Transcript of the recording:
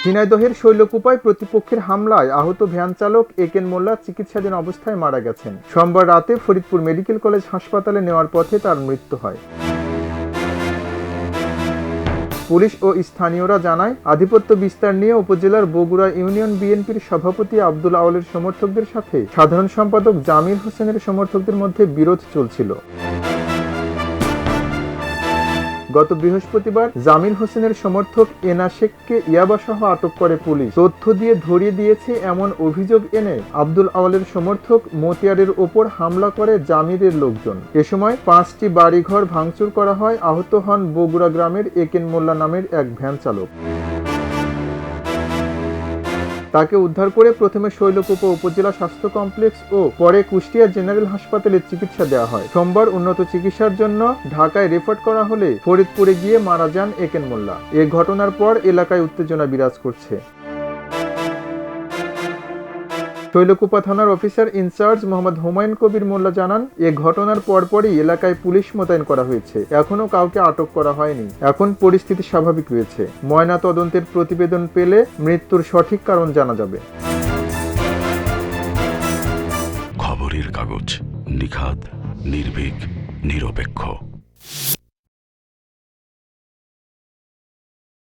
ঝিনাইদহের শৈলকুপায় প্রতিপক্ষের হামলায় আহত ভ্যান চালক একেন মোল্লা চিকিৎসাধীন অবস্থায় মারা গেছেন। সোমবার রাতে ফরিদপুর মেডিকেল কলেজ হাসপাতালে নেওয়ার পথে তার মৃত্যু হয়। পুলিশ ও স্থানীয়রা জানায়, আধিপত্য বিস্তার নিয়ে উপজেলার বগুড়া ইউনিয়ন বিএনপির সভাপতি আব্দুল আওয়ালের সমর্থকদের সাথে সাধারণ সম্পাদক জামির হোসেনের সমর্থকদের মধ্যে বিরোধ চলছিল। গত বৃহস্পতিবার জামির হোসেনের সমর্থক এনা শেখকে ইয়াবাসহ আটক করে পুলিশ। তথ্য দিয়ে ধরিয়ে দিয়েছে এমন অভিযোগ এনে আব্দুল আওয়ালের সমর্থক মতিয়ারের ওপর হামলা করে জামিরের লোকজন। এ সময় 5টি বাড়িঘর ভাঙচুর করা হয়। আহত হন বগুড়া গ্রামের একেন মোল্লা নামের এক ভ্যান চালক। তাকে উদ্ধার করে প্রথমে শৈলকুপা উপজেলা স্বাস্থ্য কমপ্লেক্স ও পরে কুষ্টিয়া জেনারেল হাসপাতালে চিকিৎসা দেওয়া হয়। সোমবার উন্নত চিকিৎসার জন্য ঢাকায় রেফার করা হলে ফরিদপুরে গিয়ে মারা যান একেন মোল্লা। এ ঘটনার পর এলাকায় উত্তেজনা বিরাজ করছে। শৈলকুপা থানার অফিসার ইনচার্জ মোহাম্মদ হুমায়ুন কবির মোল্লা জানান, এ ঘটনার পরপরই এলাকায় পুলিশ মোতায়েন করা হয়েছে। এখনো কাউকে আটক করা হয়নি। এখন পরিস্থিতি স্বাভাবিক রয়েছে। ময়না তদন্তের প্রতিবেদন পেলে মৃত্যুর সঠিক কারণ জানা যাবে। খবরের কাগজ, নিখাদ, নির্ভীক, নিরপেক্ষ।